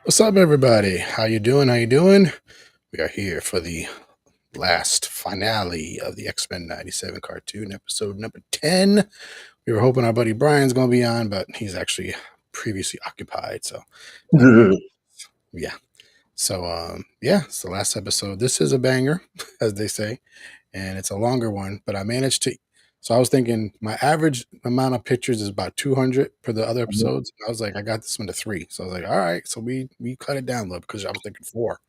What's up, everybody? How you doing? How you doing? We are here for the last finale of the X-Men 97 cartoon, episode number 10. We were hoping our buddy Brian's going to be on, but he's actually previously occupied. So, yeah. So, yeah, it's the last episode. This is a banger, as they say, and it's a longer one, but I managed to. So, I was thinking my average amount of pictures is about 200 for the other Mhm. episodes. I was like, I got this one to 3. So, I was like, all right. So, we cut it down a little because I was thinking 4.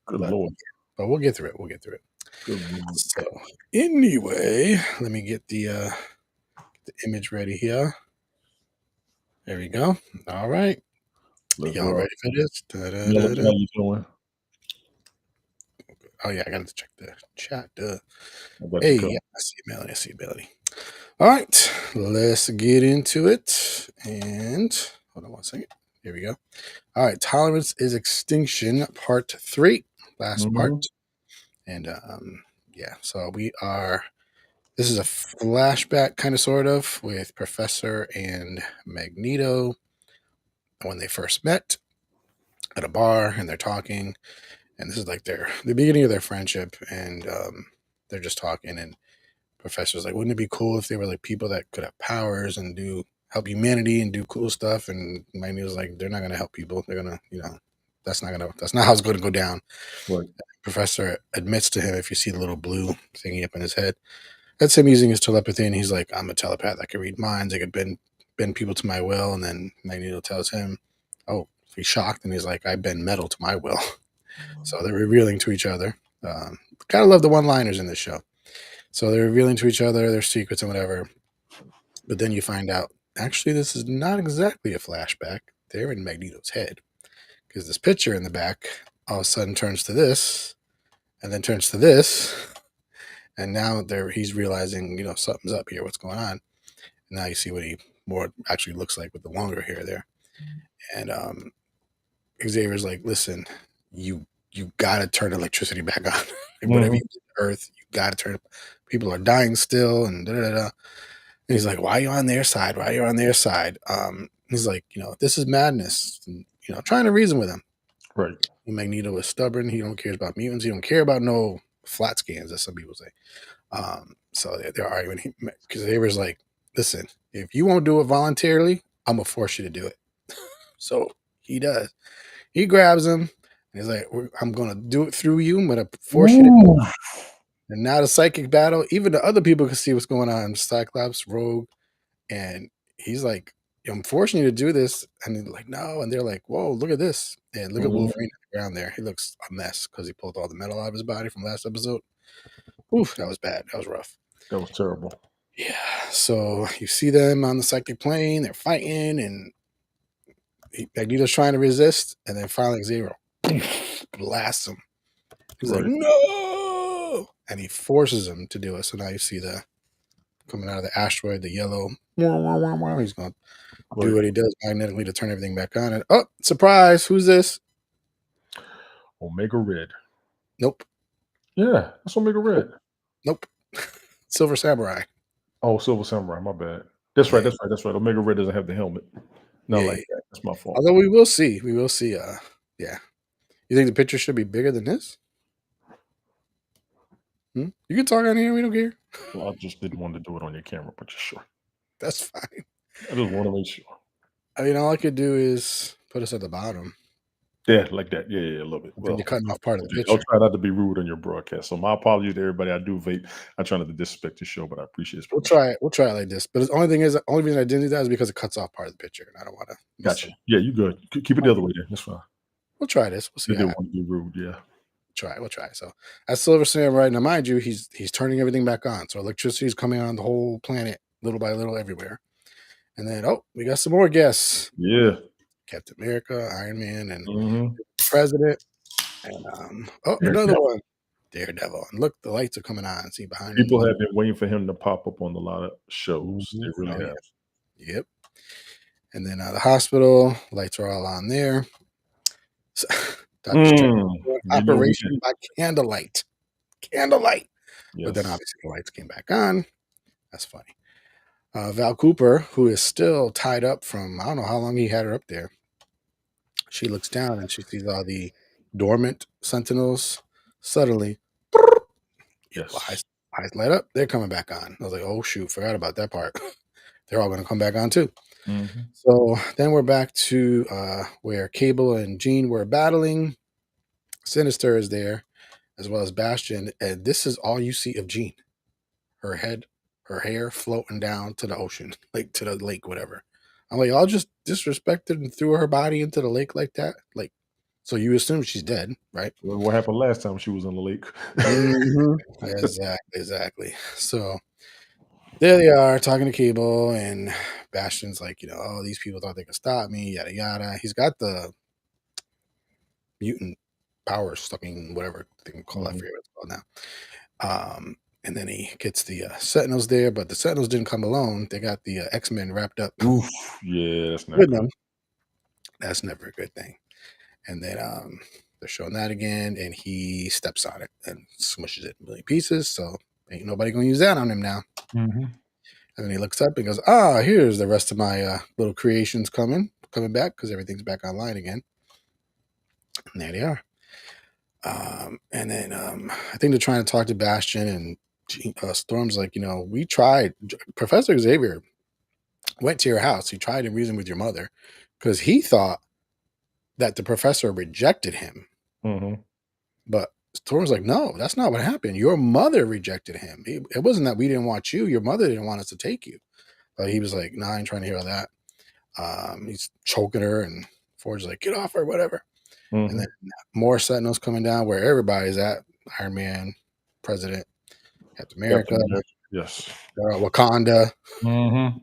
Good But Lord. but we'll get through it. We'll get through it. Good Lord. So anyway, let me get the image ready here. There we go. All right. Let's Y'all rock. ready for this? Yeah, Da-da-da-da. how you doing? Oh yeah, I gotta check the chat. I got you Hey, covered. yeah, I see Melody. I see Melody. All right, let's get into it. And hold on one second. Here we go. All right, Tolerance is Extinction, Part 3, last part. Mhm. And yeah, so we are. This is a flashback, kind of, sort of, with Professor and Magneto when they first met at a bar, and they're talking. And this is like the beginning of their friendship, and they're just talking. And Professor's like, "Wouldn't it be cool if they were like people that could have powers and do help humanity and do cool stuff?" And Magneto's like, "They're not gonna help people. They're gonna, that's not how it's going to go down." Right. Professor admits to him, if you see the little blue thingy up in his head, that's him using his telepathy, and he's like, "I'm a telepath. I can read minds. I could bend people to my will." And then Magneto tells him, "Oh," he's shocked, and he's like, "I bend metal to my will." So they're revealing to each other. Gotta love the one-liners in this show. So they're revealing to each other their secrets and whatever. But then you find out, actually, this is not exactly a flashback. They're in Magneto's head, because this picture in the back all of a sudden turns to this, and then turns to this, and now he's realizing, something's up here. What's going on? And now you see what he more actually looks like with the longer hair there. And Xavier's like, "Listen, you gotta turn electricity back on. Like, whatever Mhm. you did to Earth, you gotta turn it. People are dying still, and da da da." And he's like, "Why are you on their side? Why are you on their side?" He's like, "This is madness." And, trying to reason with him. Right. And Magneto is stubborn. He don't care about mutants. He don't care about no flat scans, as some people say. So they're arguing, because Xavier's like, "Listen, if you won't do it voluntarily, I'm gonna force you to do it." So he does. He grabs him, and he's like, "I'm gonna do it through you. I'm gonna force you to do it." Ooh. And now the psychic battle, even the other people can see what's going on. Cyclops, Rogue, and he's like, "I'm forcing you to do this." And they're like, "No." And they're like, "Whoa, look at this." And look at Mhm. Wolverine on the ground there. He looks a mess because he pulled all the metal out of his body from last episode. Oof, that was bad. That was rough. That was terrible. Yeah. So you see them on the psychic plane. They're fighting, and Magneto's trying to resist, and then finally Zero blasts him. He's like, Right. "No!" And he forces him to do it. So now you see the coming out of the asteroid, the yellow. He's going to do Right. what he does magnetically to turn everything back on. And oh, surprise! Who's this? Omega Red. Nope, Yeah, that's Omega Red. nope. Silver Samurai. Oh, Silver Samurai. My bad. That's right. Yeah, That's right. That's right. Omega Red doesn't have the helmet. Not yeah, like yeah. that. That's my fault. Although we will see. We will see. Yeah. You think the picture should be bigger than this? You can talk on here. We don't care. Well, I just didn't want to do it on your camera, but you're sure. That's fine. I just want to make sure. I mean, all I could do is put us at the bottom. Yeah, like that. Yeah, yeah, a little bit. Then Well, you're cutting off part of the I'll picture. try not to be rude on your broadcast. So my apologies to everybody. I do vape. I try not to disrespect the show, but I appreciate his We'll permission. try it. We'll try it like this. But the only reason I didn't do that is because it cuts off part of the picture, and I don't want to miss Gotcha. them. Yeah, you good. Keep it the other way then. That's fine. We'll try this. We'll see I how didn't it want to be rude. Yeah. try. We'll try. So as Silver Samurai, now mind you, he's turning everything back on. So electricity is coming on the whole planet, little by little, everywhere. And then we got some more guests: Yeah. Captain America, Iron Man, and Mhm. the President. And Eric another Neville. one. Daredevil. And look, the lights are coming on. See behind him. People have been waiting for him to pop up on a lot of shows. They Mhm. really Oh, yeah. have. Yep. And then the hospital lights are all on there. So, Dr. Strange doing You know we did. operation by candlelight. Candlelight. But then Yes. obviously the lights came back on. That's funny. Val Cooper, who is still tied up from I don't know how long he had her up there. She looks down and she sees all the dormant sentinels. Suddenly, Yes. eyes light up. They're coming back on. I was like, oh shoot, forgot about that part. They're all going to come back on too. Mhm. So then we're back to where Cable and Jean were battling. Sinister is there, as well as Bastion, and this is all you see of Jean. Her head, her hair floating down to the ocean, like to the lake, whatever. I'm like, y'all just disrespected and threw her body into the lake like that? Like, so you assume she's dead, right? Well, what happened last time she was in the lake? Exactly. So there they are talking to Cable, and Bastion's like, oh, these people thought they could stop me, yada yada. He's got the mutant power sucking, whatever they can call that. I Mhm. forget what it's called now. And then he gets the Sentinels there, but the Sentinels didn't come alone. They got the X-Men wrapped up Oof. Yeah, that's not with good. them. That's never a good thing. And then they're showing that again, and he steps on it and smushes it in a million pieces. So ain't nobody gonna use that on him now. Mhm. And then he looks up and goes, "Ah, here's the rest of my little creations coming back because everything's back online again." And there they are. And then I think they're trying to talk to Bastion, and Storm's like, we tried. Professor Xavier went to your house. He tried to reason with your mother because he thought that the professor rejected him. Mhm. But Storm's like, no, that's not what happened. Your mother rejected him. It wasn't that we didn't want you. Your mother didn't want us to take you. But he was like, nah, I ain't trying to hear all that. He's choking her, and Forge's like, get off her, whatever. And then Mhm. more Sentinels coming down where everybody's at. Iron Man, President, Captain America, Captain America. Yes. Wakanda. Mhm.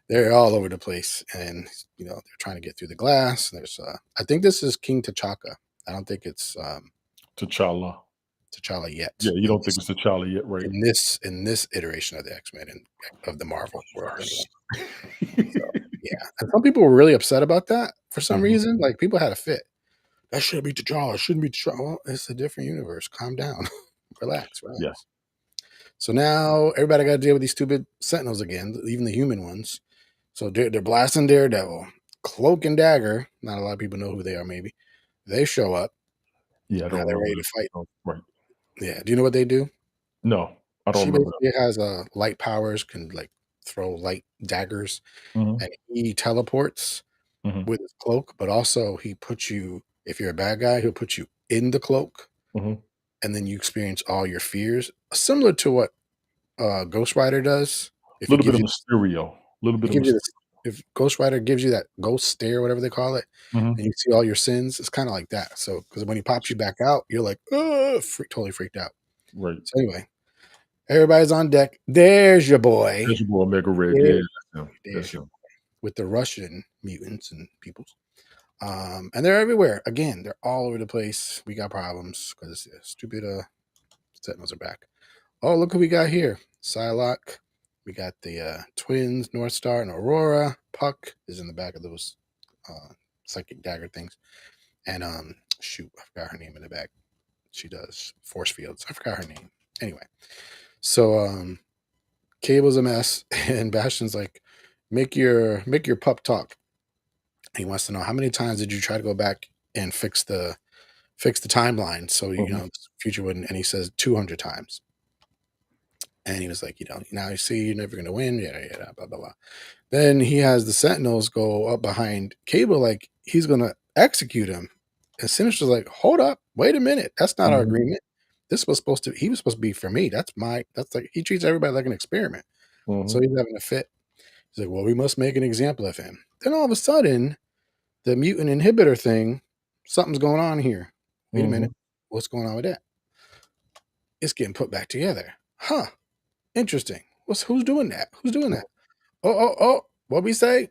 They're all over the place, and they're trying to get through the glass. There's, I think this is King T'Chaka. I don't think it's T'Challa. T'Challa Yeah, yet you don't think it's T'Challa yet, right? in this iteration of the X-Men and of the Marvel world, anyway. Verse. So yeah, and some people were really upset about that for some Mhm. reason. Like people had a fit. That should be T'Challa. It shouldn't be T'Challa. Well, it's a different universe. Calm down, relax, Yeah. relax. So now everybody got to deal with these stupid Sentinels again, even the human ones. So they're blasting Daredevil, Cloak and Dagger. Not a lot of people know who they are. Maybe they show up. Yeah, I Now don't they're remember ready that. to fight. Oh, right. Yeah. Do you know what they do? No, I don't She remember that. basically has light powers, can like throw light daggers, Mhm. and he teleports Mhm. with his cloak, but also he puts you, if you're a bad guy, he'll put you in the cloak, Mhm. and then you experience all your fears, similar to what Ghost Rider does. If he Little bit gives of you, Mysterio. Little he bit of gives you Mysterio. this, if Ghost Rider gives you that ghost stare, whatever they call it, Mhm. and you see all your sins, it's kind of like that. So, because when he pops you back out, you're like, totally freaked out. Right. So anyway, everybody's on deck. There's your boy. There's your boy Omega Red. Yeah, There- that's him. There's That's your him. with the Russian mutants and peoples. And they're everywhere. Again, they're all over the place. We got problems because stupid Sentinels are back. Oh, look who we got here. Psylocke. We got the twins, North Star and Aurora. Puck is in the back of those psychic dagger things. And shoot, I forgot her name in the back. She does force fields. I forgot her name. Anyway, so Cable's a mess, and Bastion's like, make your pup talk. He wants to know how many times did you try to go back and fix the timeline so Mhm. the future wouldn't. And he says 200 times. And he was like, now you see you're never gonna win, yada yada, blah blah blah. Then he has the Sentinels go up behind Cable like he's gonna execute him. And Sinister's like, hold up, wait a minute, that's not our Mhm. agreement. This was supposed to he was supposed to be for me. That's like he treats everybody like an experiment. So Mhm. he's having a fit. He's like, well, we must make an example of him. Then all of a sudden, the mutant inhibitor thing, something's going on here. Wait a minute. Mhm. What's going on with that? It's getting put back together. Huh. Interesting. Who's doing that? Who's doing that? Oh. What we say?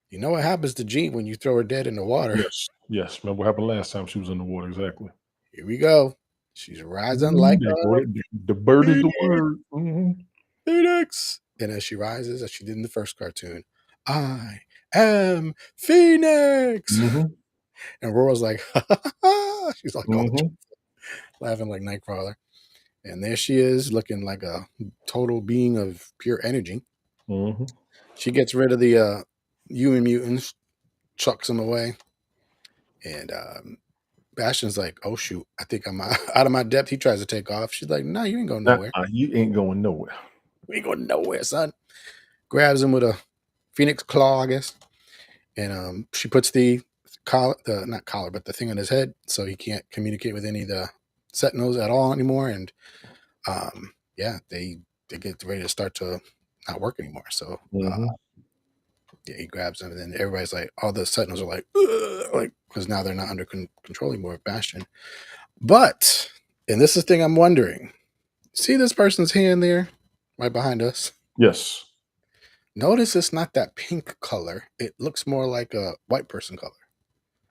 You know what happens to Jean when you throw her dead in the water? Yes. Yes. Remember what happened last time she was in the water, exactly. Here we go. She's rising like There a go the bird is the phoenix, word. Mhm. phoenix. And as she rises, as she did in the first cartoon, I am Phoenix. Mhm. And Rora's like, ha, ha, ha, ha. She's like all Mhm. laughing like Nightcrawler. And there she is, looking like a total being of pure energy. Mhm. She gets rid of the human mutants, chucks them away, and Bastion's like, "Oh shoot, I think I'm out of my depth." He tries to take off. She's like, "No, you ain't going nowhere. You ain't going nowhere. You ain't going nowhere, son." Grabs him with a phoenix claw, I guess, and she puts the collar, the not collar, but the thing on his head, so he can't communicate with any of the Sentinels at all anymore. And yeah, they get ready to start to not work anymore. So Mhm. yeah, he grabs him, and then everybody's like, all the Sentinels are like, "Ugh," like because now they're not under control anymore of Bastion. But, and this is the thing I'm wondering. See this person's hand there, right behind us? Yes. Notice it's not that pink color. It looks more like a white person color.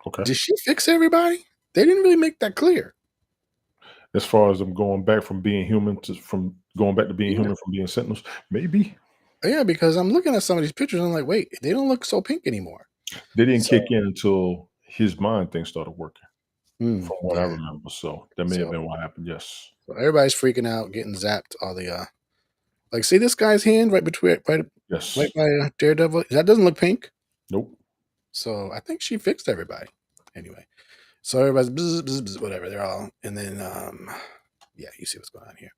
Okay. Did she fix everybody? They didn't really make that clear. As far as them going back from being human to from going back to being Yeah. human from being sentinels, maybe Yeah, because I'm looking at some of these pictures and I'm like, wait, they don't look so pink anymore. they didn't So, kick in until his mind thing started working, from what I yeah. remember. So that may have So, been what happened. Yes. so everybody's freaking out, getting zapped. All the like, see this guy's hand right between right Yes. by Daredevil. That doesn't look pink. Nope. So I think she fixed everybody. Anyway, so everybody's bzz, bzz, bzz, whatever. They're all, and then yeah, you see what's going on here.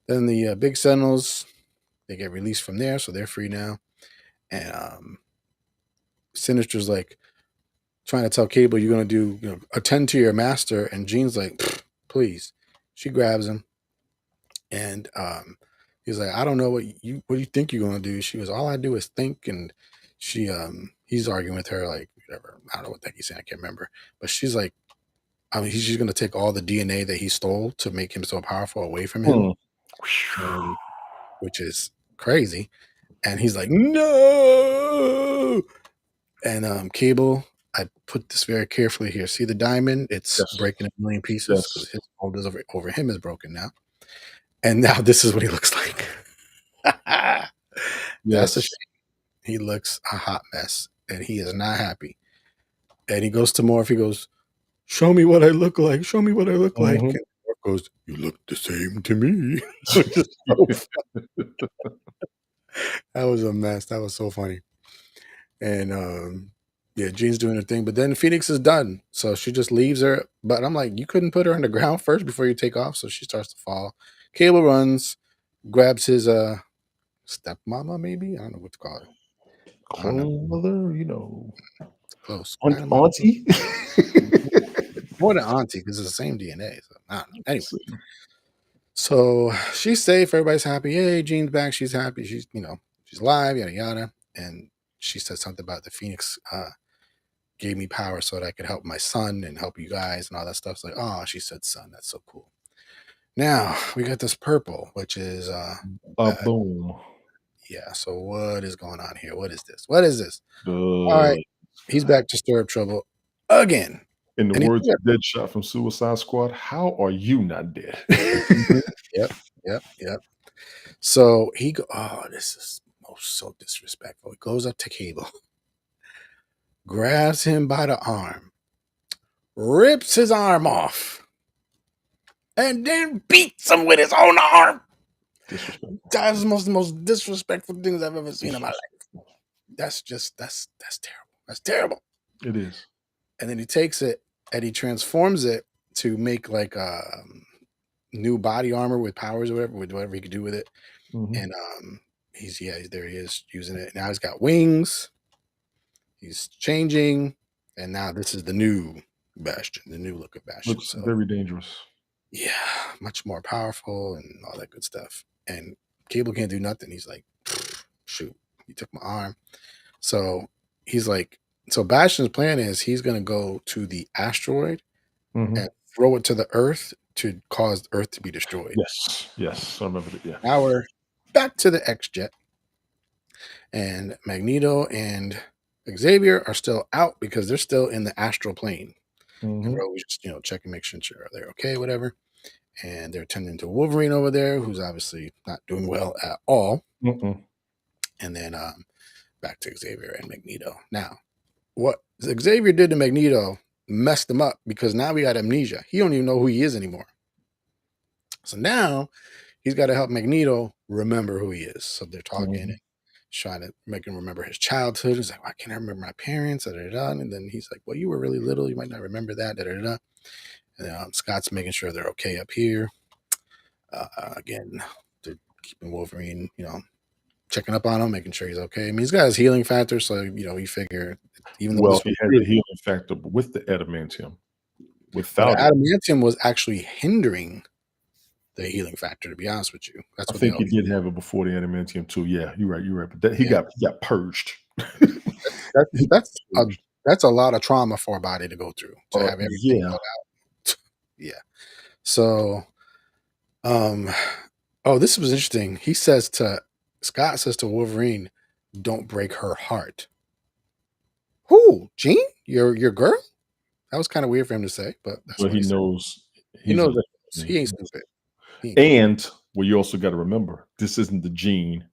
Then the big Sentinels, they get released from there, so they're free now. And Sinister's like trying to tell Cable, "You're gonna do, attend to your master." And Jean's like, "Pfft, please." She grabs him, and he's like, "I don't know what do you think you're gonna do?" She goes, "All I do is think." And he's arguing with her like whatever. I don't know what the heck he's saying. I can't remember. But she's like, I mean, he's just gonna take all the DNA that he stole to make him so powerful away from him, Hmm. and which is crazy. And he's like, "No!" And Cable, I put this very carefully here. See the diamond? It's Yes. breaking in a million pieces because Yes. his hold is over him is broken now. And now this is what he looks like. That's a shame. Yes. He looks a hot mess, and he is not happy. And he goes to Morph. He goes, "Show me what I look like. Show me what I look like." Mhm. And Morph goes, "You look the same to me." Which is so that was a mess. That was so funny. And yeah, Jean's doing her thing, but then Phoenix is done. So she just leaves her. But I'm like, you couldn't put her on the ground first before you take off. So she starts to fall. Cable runs, grabs his stepmama, maybe. I don't know what to call her. I don't know. Clone mother, Close. aunt, Kind of auntie. more than auntie because it's the same DNA. So I don't know. Anyway. So, So she's safe. Everybody's happy. Hey, Jean's back. She's happy. She's, she's alive, yada, yada. And she said something about the Phoenix gave me power so that I could help my son and help you guys and all that stuff. It's like, oh, she said son. That's so cool. Now we got this purple, which is boom. yeah. So what is going on here? What is this? What is this? All right. The He's back to stir up trouble again. In the And he's words of Deadshot from Suicide Squad, how are you not dead? Mhm. Yep, yep, yep. So oh, this is so disrespectful. He goes up to Cable, grabs him by the arm, rips his arm off, and then beats him with his own arm. Disrespect. That's the most disrespectful things I've ever seen in my life. Disrespectful. That's terrible. That's terrible. It is. And then he takes it and he transforms it to make like a new body armor with powers or whatever, with whatever he could do with it. Mhm. And there he is using it. Now he's got wings. He's changing, and now this is the new Bastion, the new look of Bastion. Looks So very dangerous. yeah, much more powerful and all that good stuff. And Cable can't do nothing. He's like, shoot, he took my arm. So he's like, so Bastion's plan is he's gonna go to the asteroid and Mhm. throw it to the Earth to cause Earth to be destroyed. Yes. Yes. I remember that. Yeah. Now we're back to the X Jet, and Magneto and Xavier are still out because they're still in the astral plane. And Mhm. Rogue's just, checking, make sure they're okay, whatever. and they're tending to Wolverine over there, who's obviously not doing well at all. Mm-mm. And then back to Xavier and Magneto. Now, what Xavier did to Magneto messed him up because now we got amnesia. He don't even know who he is anymore. So now he's got to help Magneto remember who he is. So they're talking Mhm. and trying to make him remember his childhood. He's like, why can't I remember my parents? Da, da, da. And then he's like, well, you were really little. You might not remember that. Da, da, da. And Scott's making sure they're okay up here. Again, they're keeping Wolverine, checking up on him, making sure he's okay. I mean, he's got his healing factor, so you figure even though Well, this he was had real, the healing factor with the adamantium. but Without it, adamantium was actually hindering the healing factor. To be honest with you, that's I what they think he always. did have it before the adamantium too. Yeah, you're right. You're right. But that, he Yeah, got purged. that's He got that's a purged. that's a lot of trauma for a body to go through to have everything Yeah. cut out. Yeah. So, um, oh, this was interesting. Scott says to Wolverine, "Don't break her heart." Who, Jean? Your girl? That was kind of weird for him to say, but that's But what he he said. knows He he's a knows that living he ain't being. stupid. He ain't stupid. And well, you also got to remember, this isn't the gene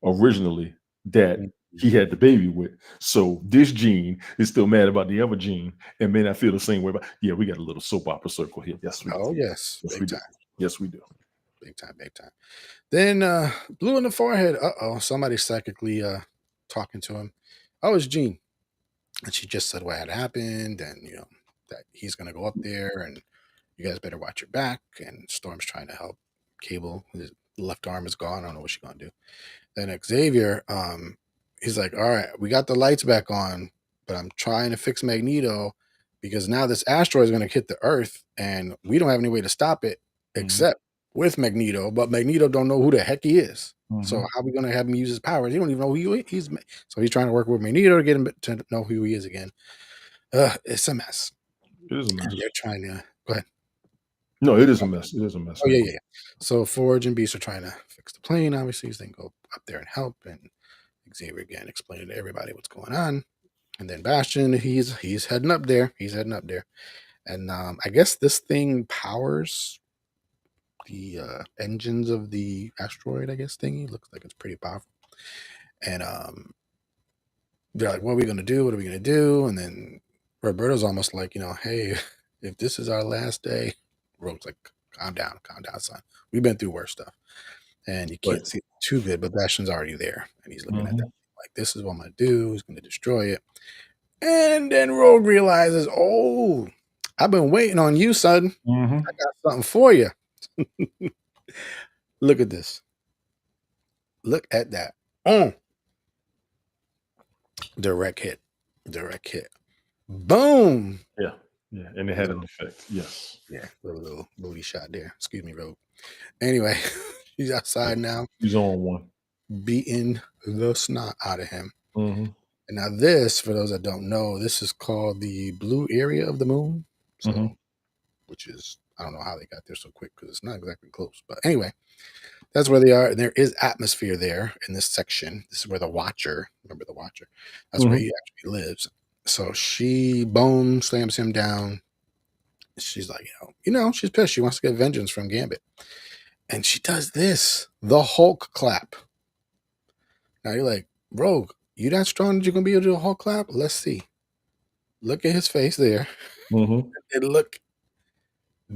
originally that he had the baby with. So this gene is still mad about the other gene and may not feel the same way about. Yeah, we got a little soap opera circle here. Yes, we do. Oh yes, Yes, we big do. time, Yes, we do. big time, big time. Then blue in the forehead. Somebody's psychically talking to him. Oh, it's Jean, and she just said what had happened, and that he's gonna go up there, and you guys better watch your back. And Storm's trying to help Cable. His left arm is gone. I don't know what she's gonna do. Then Xavier, he's like, all right, we got the lights back on, but I'm trying to fix Magneto because now this asteroid is going to hit the Earth, and we don't have any way to stop it Mhm. except with Magneto. But Magneto don't know who the heck he is. So Mhm. how are we going to have him use his powers? He don't even know who he's. So he's trying to work with Magneto to get him to know who he is again. It's a mess, It is a and mess. they're trying to go ahead. No, it is a mess. It is a mess. Oh I yeah, agree. yeah, yeah. So Forge and Beast are trying to fix the plane. Obviously, so they can go up there and help. And Xavier again explaining to everybody what's going on. And then Bastion, he's heading up there. He's heading up there. And I guess this thing powers the engines of the asteroid, I guess thingy. Looks like it's pretty powerful. And they're like, what are we gonna do? What are we gonna do? And then Roberto's almost like, hey, if this is our last day, Rogue's like, calm down, son. We've been through worse stuff. And you Right. can't see it too good, but Bastion's already there. And he's looking at that Mhm. like, this is what I'm gonna do. He's gonna destroy it. And then Rogue realizes, oh, I've been waiting on you, son. Mhm. I got something for you. Look at this. Look at that. Direct hit. Direct hit. Boom. Yeah. Yeah. And it had an effect. Yes. Yeah, little booty shot there. Excuse me, Rogue. Anyway, he's outside now, He's on one. beating the snot out of him. Mhm. And now this, for those that don't know, this is called the blue area of the moon. So, Mhm. which is, I don't know how they got there so quick because it's not exactly close. But anyway, that's where they are. And there is atmosphere there in this section. This is where the Watcher, remember the Watcher? That's where Mhm. he actually lives. So she bone slams him down. She's like, she's pissed. She wants to get vengeance from Gambit. And she does this, the Hulk clap. Now you're like, Rogue, you that strong that you're gonna be able to do a Hulk clap? Let's see. Look at his face there. Mhm. And look,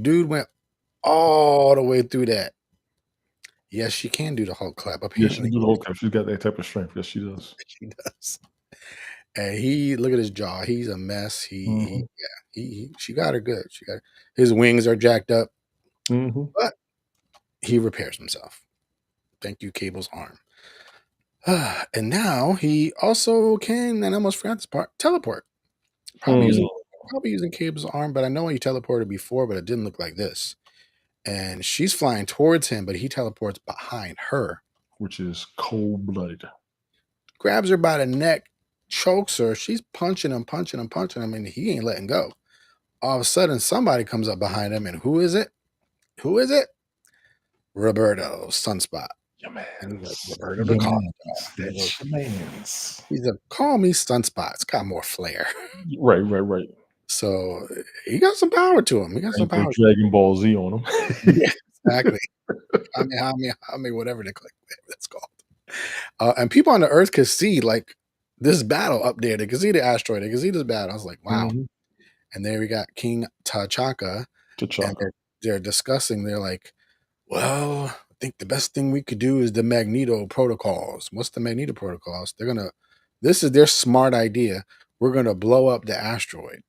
dude went all the way through that. Yes, she can do the Hulk clap. Yeah, she Apparently, can do the whole cup. She's got that type of strength. Yes, she does. she does. And he look at his jaw. He's a mess. Mhm. She got her good. His wings are jacked up, Mhm. but he repairs himself. Thank you, Cable's arm. And now he also can, and I almost forgot this part, teleport. Probably Mm. using Cable's arm, but I know he teleported before, but it didn't look like this. And she's flying towards him, but he teleports behind her, Which is cold blooded. grabs her by the neck, chokes her. She's punching him, and he ain't letting go. All of a sudden, somebody comes up behind him, and who is it? Who is it? Roberto, Sunspot. Your And he's like, man's. Roberto the Your Call. man's. That's your man's. He's like, call me Sunspot. It's got more flair. Right, right, right. So he got some power to him. He got some Ain't no power. Dragon Ball Z on him. Yeah, exactly. Whatever that's called. And people on the Earth could see like this battle up there. They could see the asteroid. They could see this battle. I was like, wow. Mhm. And there we got King T'Chaka, and T'Chaka. they're discussing. They're like, well, I think the best thing we could do is the Magneto protocols. What's the Magneto protocols? This is their smart idea. We're gonna blow up the asteroid.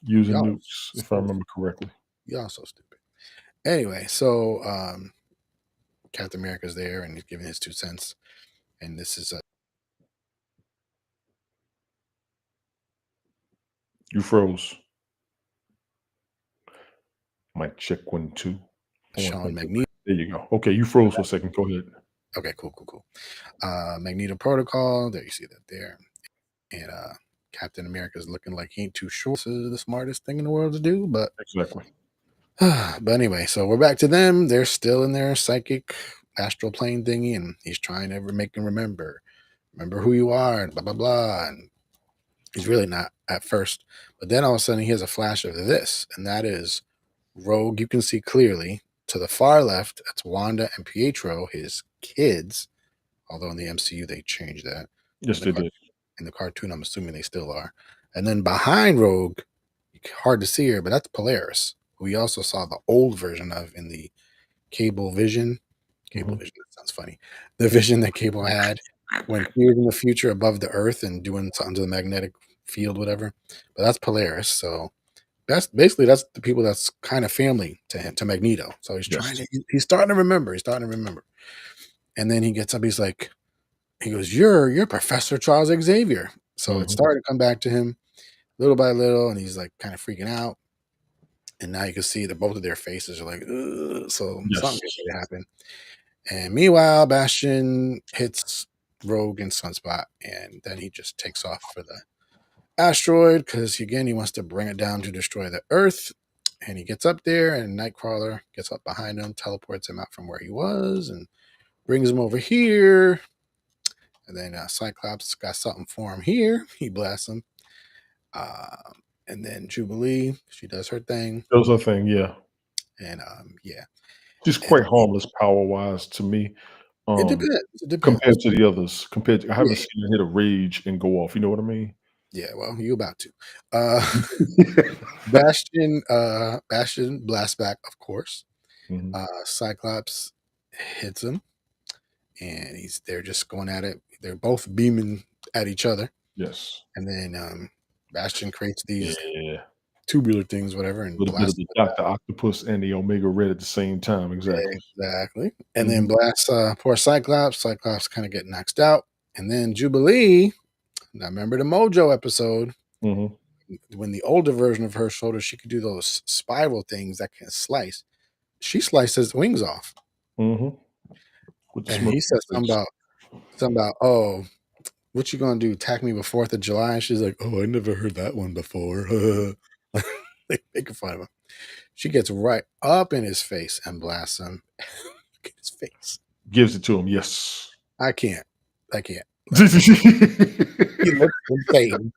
Using Y'all nukes, if I so remember correctly. y'all so stupid. Anyway, so Captain America's there and he's giving his 2 cents. And this is You froze. Mic check 1, 2. I want to Sean make sure. Magneto. There you go. Okay, you froze for a second. Go ahead. Okay, cool. Magneto protocol. There you see that there. And Captain America's looking like he ain't too sure this is the smartest thing in the world to do, but Exactly. but anyway, so we're back to them. They're still in their psychic astral plane thingy, and he's trying to make him remember who you are, and blah blah blah. And he's really not at first, but then all of a sudden he has a flash of this, and that is Rogue. You can see clearly to the far left. That's Wanda and Pietro, his kids. Although in the MCU they changed that. Yes, they did. In the cartoon, I'm assuming they still are. And then behind Rogue, hard to see her, but that's Polaris, who we also saw the old version of in the Cable Vision. Cable Vision, that sounds funny. The vision that Cable had when he was in the future above the Earth and doing something to the magnetic field, whatever. But that's Polaris. So that's the people that's kind of family to him, to Magneto. So Yes. he's starting to remember. And then he gets up, he goes, You're Professor Charles Xavier. So it started to come back to him little by little, and he's like kind of freaking out. And now you can see that both of their faces are like, ugh. So Yes. something could happen. And meanwhile, Bastion hits Rogue in Sunspot, and then he just takes off for the asteroid because he wants to bring it down to destroy the Earth. And he gets up there, and Nightcrawler gets up behind him, teleports him out from where he was, and brings him over here. And then Cyclops got something for him here. He blasts him. And then Jubilee, she does her thing. That was her thing, yeah. And yeah. Just quite harmless power-wise to me. It depends. Compared to the others. I haven't Yeah. seen her hit a rage and go off, you know what I mean? Yeah, well, you about to. Bastion blasts back, of course. Mhm. Cyclops hits him, and they're just going at it. They're both beaming at each other. Yes. And then Bastion creates these Yeah. tubular things, whatever, A and little bit of blasts the Doctor Octopus and the Omega Red at the same time, exactly. exactly. And then blasts poor Cyclops. Cyclops kind of get knocked out. And then Jubilee, now remember the Mojo episode, Mhm. when the older version of her showed her she could do those spiral things that can slice. She sliced his wings off. Mhm. With the And smirk he on said her face. something about, oh, what you gonna do? Attack me with 4th of July? And she's like, oh, I never heard that one before. Like making fun of him. She gets right up in his face and blasts him. Look at his face. Gives it to him, yes. I can't. He It looks insane.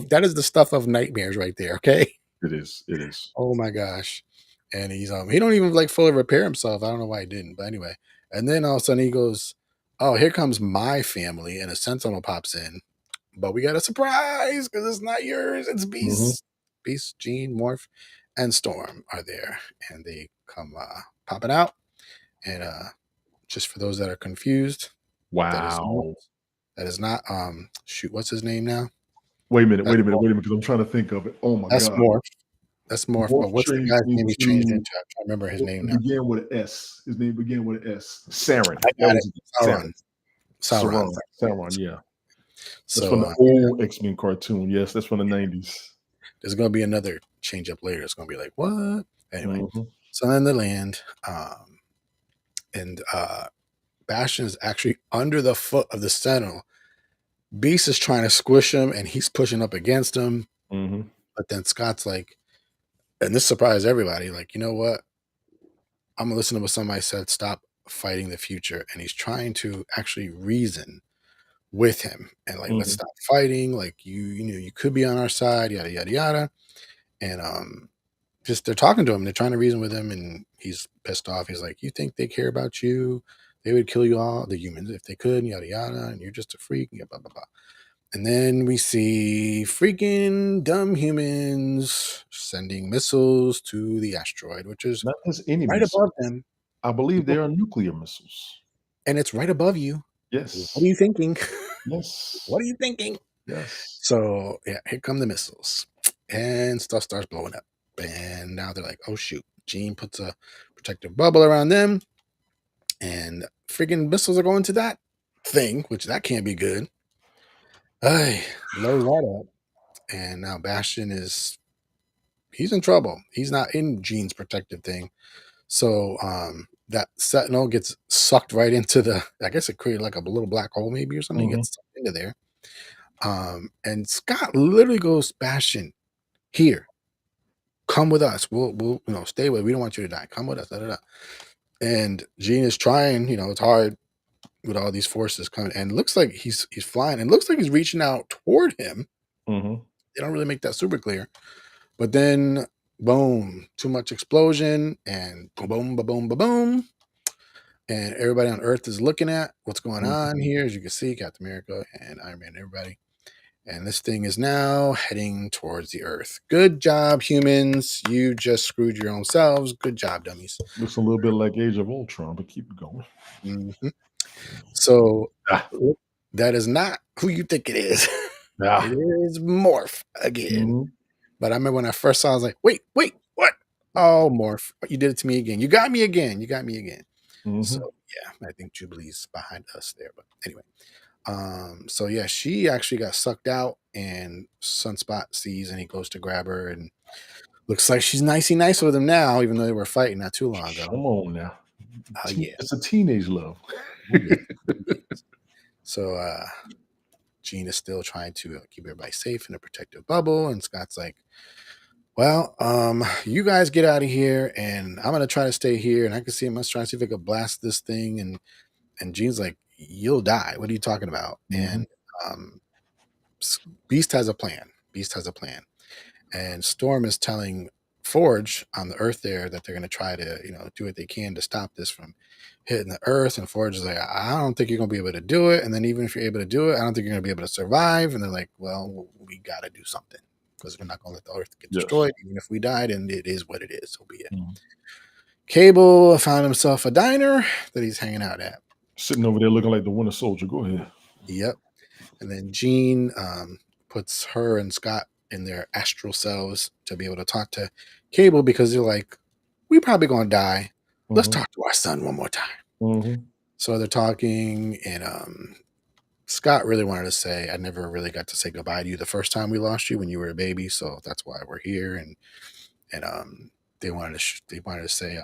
That is the stuff of nightmares right there, okay? is, it is. Oh my gosh. And he don't even like fully repair himself. I don't know why he didn't, but anyway. And then all of a sudden he goes, oh, here comes my family, and a sentinel pops in. But we got a surprise because it's not yours. It's Mhm. Beast. Beast, Jean, Morph, and Storm are there. And they come popping out. And just for those that are confused, Wow. that is not shoot, what's his name now? Wait a minute, That's because I'm trying to think of it. Oh my that's god. Morph. That's Morph. But Morph what's the changed guy's name he's changed into into? I'm trying to remember his name it now. began with an S. His name began with an S. Saren. I got it. Saren. Sauron. Sauron, yeah. That's So from the old X-Men cartoon. Yes, that's from the 90s. there's gonna be another change up later. It's gonna be like, what? Anyway. Mhm. So then they land. And Bastion is actually under the foot of the Sentinel. Beast is trying to squish him and he's pushing up against him. Mhm. But then Scott's like, and this surprised everybody, like, you know what? I'm gonna listen to what somebody said, stop fighting the future. And he's trying to actually reason with him and like, let's Mhm. stop fighting. Like you could be on our side, yada yada yada. And just they're talking to him, they're trying to reason with him, and he's pissed off. He's like, "You think they care about you? They would kill you all, the humans, if they could, yada yada, and you're just a freak, yeah, blah blah blah." And then we see freaking dumb humans sending missiles to the asteroid, which is Not just right enemies. above them, I believe they are nuclear missiles. and it's right above you. What are Yes. you thinking? Yes. What are you thinking? Yes. So yeah, here come the missiles, and stuff starts blowing up. And now they're like, "Oh shoot!" Gene puts a protective bubble around them, and friggin' missiles are going to that thing, which that can't be good. Ay, blows that up, and now Bastion is he's in trouble. He's not in Gene's protective thing, so that Sentinel gets sucked right into the. I guess it created like a little black hole, maybe or something. Mhm. Gets sucked into there, and Scott literally goes, "Bastion, here, come with us. We'll stay with. We don't want you to die. Come with us." Da, da, da. And Gene is trying. It's hard with all these forces coming, and it looks like he's flying, and looks like he's reaching out toward him. Mhm. They don't really make that super clear, but then boom, too much explosion, and boom, boom, ba boom, ba boom, and everybody on Earth is looking at what's going Mhm. on here. As you can see, Captain America and Iron Man, and everybody. And this thing is now heading towards the Earth. Good job, humans. You just screwed your own selves. Good job, dummies. Looks a little bit like Age of Ultron, but keep it going. Mhm. So Ah. that is not who you think it is. It Ah. is Morph again. Mhm. But I remember when I first saw it, I was like, "Wait, wait, what? Oh, Morph, you did it to me again. You got me again. You got me again." So, Mhm. yeah, I think Jubilee's behind us there, but anyway. So yeah, she actually got sucked out, and Sunspot sees, and he goes to grab her, and looks like she's nicey nice with him now, even though they were fighting not too long ago. Come on now. Yeah. It's a teenage love. Oh, yes. Yes. So, Jean is still trying to keep everybody safe in a protective bubble, and Scott's like, "Well, you guys get out of here, and I'm gonna try to stay here, and I can see him. Let's try to see if I can blast this thing." And Jean's like, "You'll die. What are you talking about?" Mhm. And um, Beast has a plan. Beast has a plan, and Storm is telling Forge on the Earth there that they're going to try to, do what they can to stop this from hitting the Earth. And Forge is like, "I don't think you're going to be able to do it. And then even if you're able to do it, I don't think you're going to be able to survive." And they're like, "Well, we got to do something because we're not going to let the Earth get Yes. destroyed. Even if we died, and it is what it is. So be it." Mhm. Cable found himself a diner that he's hanging out at. Sitting over there looking like the Winter Soldier. Go ahead. Yep. And then Jean puts her and Scott in their astral selves to be able to talk to Cable because they're like, "We probably gonna die. Let's Mhm. talk to our son one more time." Mhm. So they're talking, and Scott really wanted to say, "I never really got to say goodbye to you the first time we lost you when you were a baby, so that's why we're here." And they wanted to say,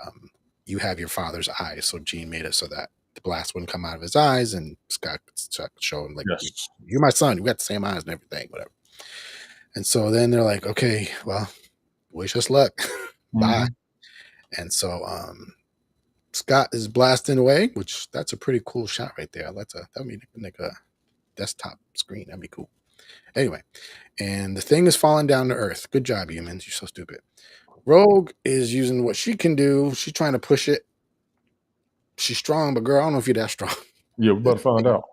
"You have your father's eyes." So Gene made it so that the blast wouldn't come out of his eyes, and Scott could show him like, Yes. "You're my son. You got the same eyes and everything, whatever." And so then they're like, "Okay, well, wish us luck. Bye." Mhm. And so Scott is blasting away, which that's a pretty cool shot right there. That'd be like a desktop screen. That'd be cool. Anyway, and the thing is falling down to Earth. Good job, humans. You're so stupid. Rogue is using what she can do. She's trying to push it. She's strong, but girl, I don't know if you're that strong. Yeah, we're about This to find thing, out.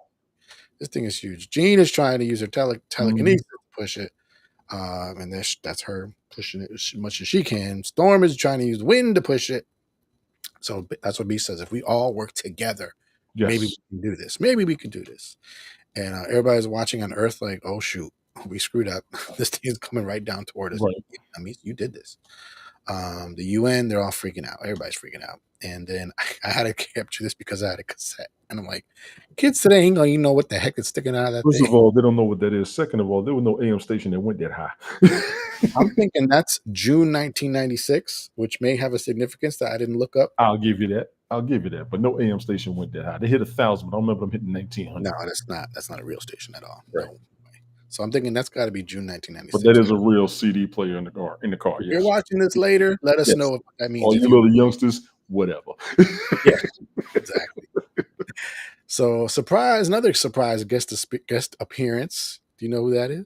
this thing is huge. Jean is trying to use her Mhm. telekinesis to push it, and that's her pushing it as much as she can. Storm is trying to use wind to push it. So that's what Beast says. If we all work together, maybe we Yes. can do this. Maybe we can do this. And everybody's watching on Earth like, "Oh shoot, we screwed up. This thing is coming right down toward us." Right. I mean, you did this. The UN, they're all freaking out. Everybody's freaking out. And then I had to capture this because I had a cassette. And I'm like, kids today ain't gonna even know what the heck is sticking out of that First thing. of all, they don't know what that is. Second of all, there was no AM station that went that high. I'm thinking that's June 1996, which may have a significance that I didn't look up. I'll give you that. I'll give you that. But no AM station went that high. They hit 1,000, but I don't remember them hitting No, 1,900. that's not a real station at all. Right. No way. So I'm thinking that's got to be June But that 1996. is a real CD player in the car. In the car, If you're yes. watching this later, let us know Yes. what that means. All If you you, little youngsters, whatever. yeah, exactly. So surprise, another surprise guest appearance. Do you know who that is?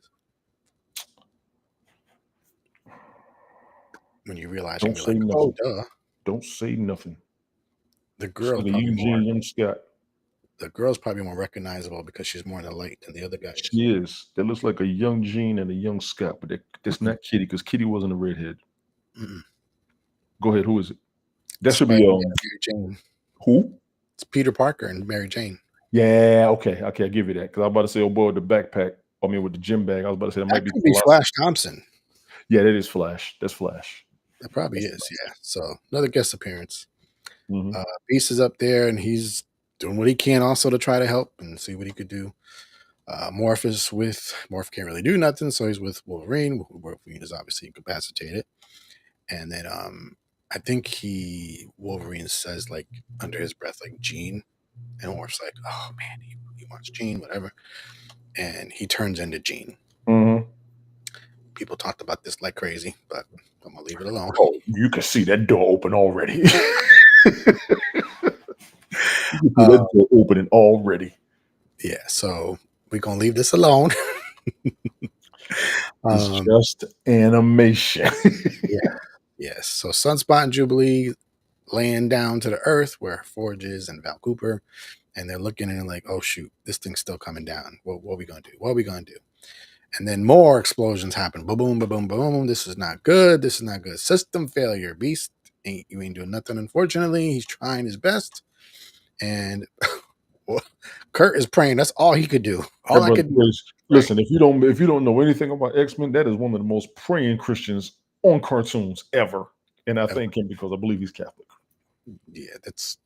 When you realize, you're Don't gonna be say like, "Oh, nothing. duh." Don't say nothing. The It's girl's like a probably more Eugene Young Scott. the girl's probably more recognizable because she's more in the light than the other guy is. She is. That looks like a young Gene and a young Scott, but that's Mm-mm, not Kitty because Kitty wasn't a redhead. mm-mm. Go ahead. Who is it? That should be Spider-Man, Mary Jane. who? It's Peter Parker and Mary Jane. Yeah, okay, okay, I'll give you that. Because I was about to say, oh boy, with the backpack. I mean, with the gym bag. I was about to say that might That be could be Colossus. Flash Thompson. Yeah, that is Flash. That's Flash. That probably That's is, Flash. yeah. So another guest appearance. Hmm. Beast is up there and he's doing what he can also to try to help and see what he could do. Morph can't really do nothing, so he's with Wolverine. Wolverine is obviously incapacitated. And then I think Wolverine says like under his breath, like Gene, and Morph's like, oh man, he wants Gene, whatever. And he turns into Gene. Hmm. People talked about this like crazy, but I'm gonna leave it alone. Oh, you can see that door open already. You can see Uh, that door opening already. yeah, so we're gonna leave this alone. It's um, just animation. yeah, yes. So Sunspot and Jubilee laying down to the earth where Forge is and Val Cooper, and they're looking and like, oh shoot, this thing's still coming down. What are we gonna do? What are we gonna do? And then more explosions happen. Boom, boom, boom, boom, boom. This is not good. This is not good. System failure. Beast you ain't doing nothing. Unfortunately, he's trying his best, and Kurt is praying. That's all he could do. All I Everybody could do. prays. Listen, if you don't know anything about X-Men, that is one of the most praying Christians on cartoons ever. And I thank him because I believe he's Catholic. Yeah,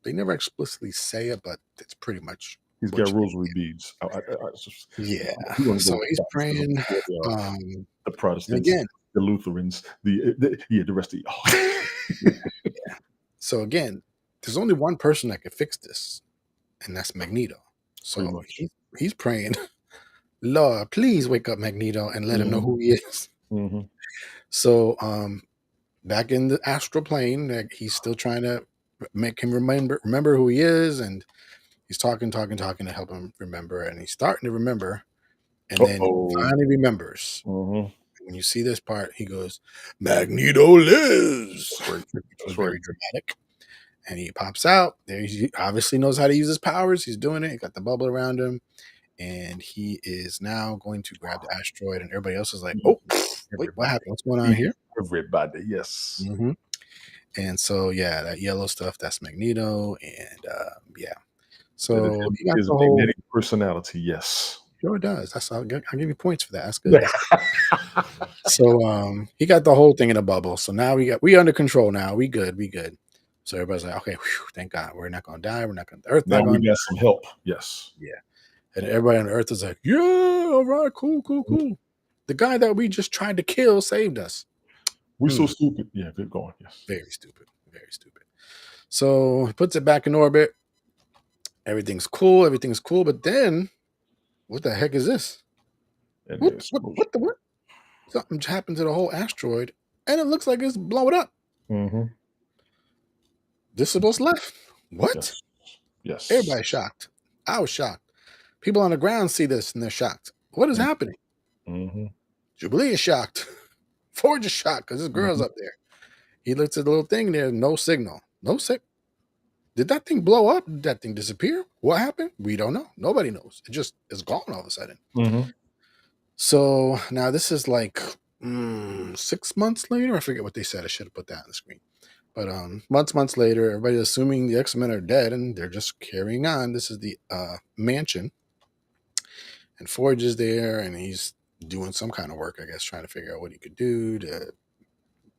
they never explicitly say it, but it's pretty much. He's got rosary beads. Yeah. We're gonna So go with he's that instead praying. of the And Protestants, again, the Lutherans, the rest of y'all. so again, there's only one person that could fix this, and that's Magneto. Pretty So much. he's praying, Lord, please wake up Magneto and let him know who he is. Mm-hmm. So back in the astral plane, like, he's still trying to make him remember who he is, and he's talking to help him remember, and he's starting to remember, and then he finally remembers. Mm-hmm. When you see this part, he goes, Magneto lives, which was right. very dramatic. And he pops out. There, he obviously knows how to use his powers. He's doing it. He got the bubble around him, and he is now going to grab the asteroid. And everybody else is like, "Oh, wait, what happened? What's going on here?" Everybody, yes. Mm-hmm. And so, yeah, that yellow stuff, that's Magneto, and yeah. So he got his the whole. magnetic personality, yes. Sure does. I'll give you points for that. That's good. So he got the whole thing in a bubble. So now we under control now. We good. So everybody's like, okay, whew, thank God. We're not gonna die. The Earth's Now not we gonna got some help. Yes. die. Yeah. And everybody on the Earth is like, yeah, all right, cool. The guy that we just tried to kill saved us. We're so stupid. Yeah, good going. Yes. Very stupid. So he puts it back in orbit. Everything's cool. But then, what the heck is this? What the what? Something happened to the whole asteroid, and it looks like it's blowing up. Mm-hmm. This supposed to left. What? Yes. Everybody's shocked. I was shocked. People on the ground see this and they're shocked. What is happening? Mm-hmm. Jubilee is shocked. Forge is shocked because this girl's up there. He looks at the little thing there, no signal. No signal. Did that thing blow up? Did that thing disappear? What happened? We don't know. Nobody knows. It's gone all of a sudden. Mm-hmm. So now this is like 6 months later. I forget what they said. I should have put that on the screen. But months later, everybody's assuming the X-Men are dead and they're just carrying on. This is the mansion. And Forge is there and he's doing some kind of work, I guess, trying to figure out what he could do to.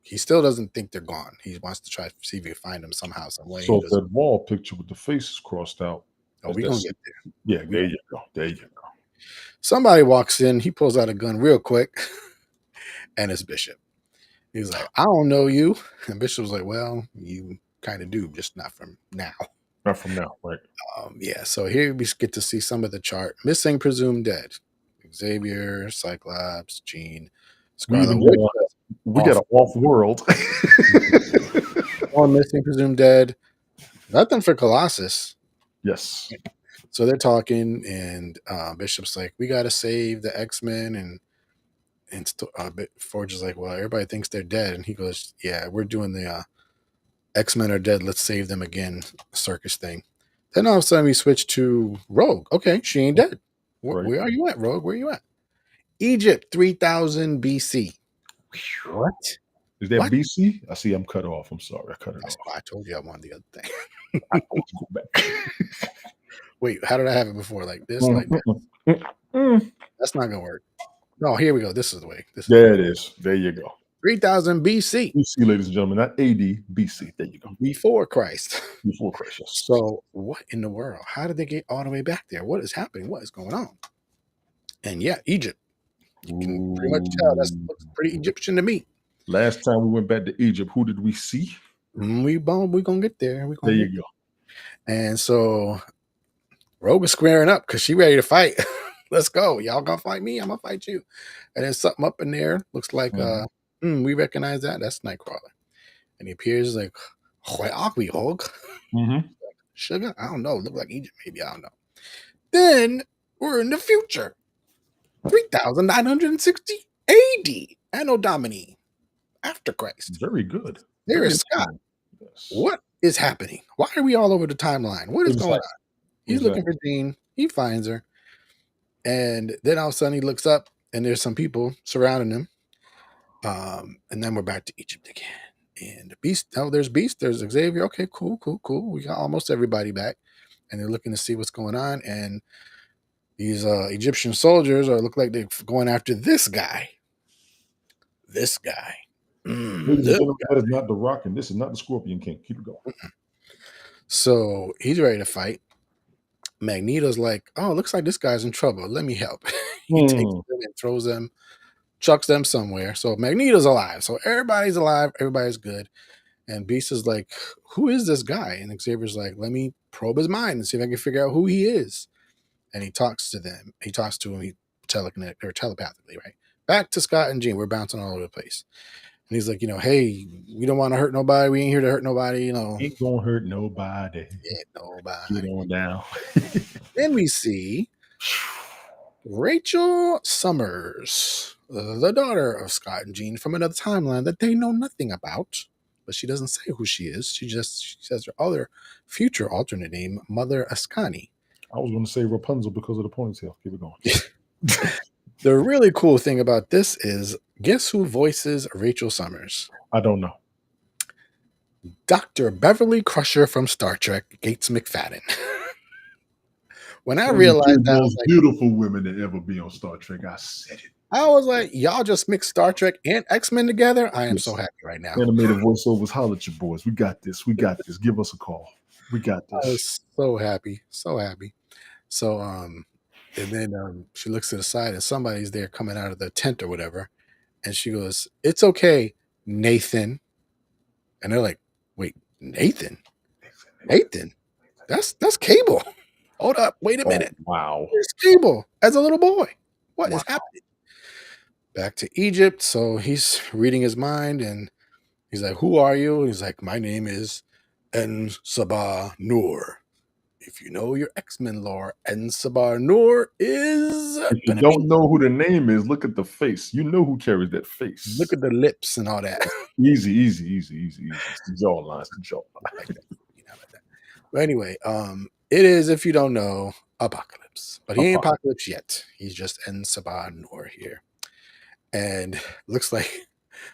He still doesn't think they're gone. He wants to try to see if he can find them somehow, some way. So that wall picture with the faces crossed out. Oh, we're gonna get there. Yeah, there you go. There you go. Somebody walks in, he pulls out a gun real quick, and it's Bishop. He's like, I don't know you. And Bishop was like, well, you kind of do, just not from now. Not from now, right? Yeah, so here we get to see some of the chart. Missing, presumed dead. Xavier, Cyclops, Jean, Scarlet Witch. We got an off-world. All missing, presumed dead. Nothing for Colossus. Yes. So they're talking, and Bishop's like, "We got to save the X-Men," and Forge is like, "Well, everybody thinks they're dead," and he goes, "Yeah, we're doing the X-Men are dead. Let's save them again." Circus thing. Then all of a sudden we switch to Rogue. Okay, she ain't dead. Right. Where are you at, Rogue? Where are you at? Egypt, 3000 BC. What? Is that What? BC? I see I'm cut off. I'm sorry. I cut it That's off. why I told you I wanted the other thing. I told you go back. Wait, how did I have it before? Like this, Mm, like mm, that. mm, mm, mm. That's not gonna work. No, here we go. This is the way. This is the There way. it is. There you go. 3000 BC, BC, ladies and gentlemen, not AD, BC. There you go. before Christ. Before Christ. Yes. So, what in the world? How did they get all the way back there? What is happening? What is going on? And yeah, Egypt. You can pretty much tell that Ooh. looks pretty Egyptian to me. Last time we went back to Egypt, who did we see? We gonna get there. We There gonna you get go. there. And so Rogue is squaring up because she ready to fight. Let's go. Y'all gonna fight me? I'm gonna fight you. And there's something up in there. Looks like Mhm. we recognize that. That's Nightcrawler. And he appears like, where are we, Hulk? Mhm. Sugar? I don't know. Look like Egypt, maybe. I don't know. Then we're in the future. 3960 AD. Anno Domini. After Christ. Very good. There Very is Scott. interesting. Yes. What is happening? Why are we all over the timeline? What is going on? Exactly. He's looking for Jean. He finds her. And then all of a sudden he looks up and there's some people surrounding him. And then we're back to Egypt again. And the Beast, there's Beast, there's Xavier. Okay, cool, cool, cool. We got almost everybody back. And they're looking to see what's going on. And these Egyptian soldiers look like they're going after this guy. This guy. Ladies and gentlemen, that is not the Rock, and this is not the Scorpion King. Keep it going. So he's ready to fight. Magneto's like, "Oh, looks like this guy's in trouble. Let me help." He takes them and throws them, chucks them somewhere. So Magneto's alive. So everybody's alive. Everybody's good. And Beast is like, "Who is this guy?" And Xavier's like, "Let me probe his mind and see if I can figure out who he is." And he talks to them. He talks to him telepathically, right? Back to Scott and Jean. We're bouncing all over the place. And he's like, "Hey, we don't want to hurt nobody. We ain't here to hurt nobody. Ain't gonna hurt nobody. Yeah, Get nobody." on down. Then we see Rachel Summers, the daughter of Scott and Jean from another timeline that they know nothing about. But she doesn't say who she is. She says her other future alternate name, Mother Ascani. I was gonna say Rapunzel because of the ponytail. Keep it going. The really cool thing about this is, guess who voices Rachel Summers? I don't know. Dr. Beverly Crusher from Star Trek, Gates McFadden. When I One of realized the that, I was most like, beautiful women to ever be on Star Trek. I said it. y'all just mixed Star Trek and X-Men together. I am so Yes. happy right now. Animated voiceovers, holler at your boys. We got this. We got this. Give us a call. We got I this. was so happy, so happy. So, and then she looks to the side and somebody's there coming out of the tent or whatever, and she goes, "It's okay, Nathan." And they're like, "Wait, Nathan? Nathan? That's Cable. Hold up, wait a Oh, minute. wow. There's Cable as a little boy. What is Wow. happening?" Back to Egypt. So he's reading his mind and he's like, "Who are you?" He's like, "My name is En Sabah Nur. If you know your X-Men lore, En Sabah Nur is If you gonna don't be." know who the name is, look at the face. You know who carries that face. Look at the lips and all that. Easy, easy, easy, easy, easy. It's the jawline. It's the jawline. Like that. Like that. But anyway, it is, if you don't know, Apocalypse. But he ain't Apocalypse yet. He's just En Sabah Nur here. And looks like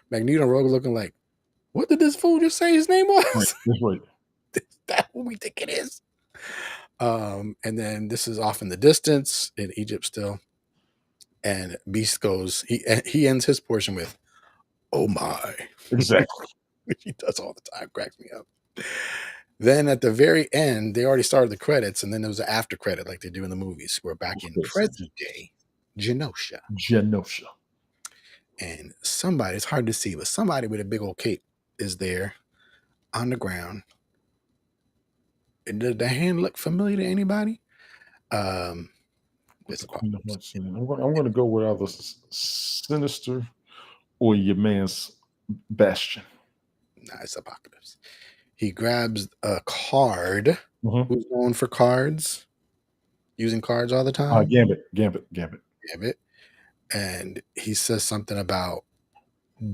Magneto and Rogue looking like, what did this fool just say his name was? Right. That's right. Is that who we think it is? And then this is off in the distance in Egypt still. And Beast goes, he ends his portion with, "Oh my." Exactly. Which he does all the time, cracks me up. Then at the very end, they already started the credits, and then there was an after credit like they do in the movies. We're back in present day Genosha. Genosha. And somebody, it's hard to see, but somebody with a big old cape is there on the ground. And does the hand look familiar to anybody? I'm going to go with either Sinister or your man's Bastion. Nah, it's Apocalypse. He grabs a card. Mhm. Who's going for cards? using cards all the time. Gambit. Gambit, and he says something about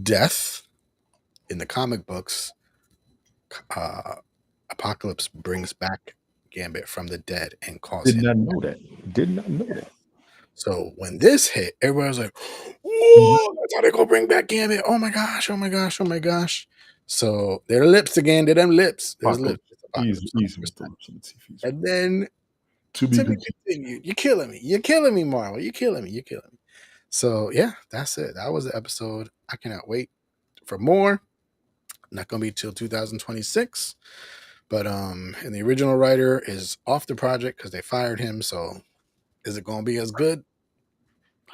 death in the comic books. Uh, Apocalypse brings back Gambit from the dead and calls Did him. not know that. Did not know that. So when this hit, everybody was like, Mhm. "Whoa, that's how they gonna bring back Gambit! Oh my gosh! Oh my gosh! Oh my gosh!" So they're lips again. They're them lips. There's lips. Apocalypse. It's Easy, Apocalypse, easy 100%. with the lips and the teeth. Easy. And then To be to be continued. continued. You're killing me. You're killing me, Marvel. You're killing me. You're killing me. So yeah, that's it. That was the episode. I cannot wait for more. Not gonna be till 2026. But and the original writer is off the project because they fired him. So is it gonna be as good?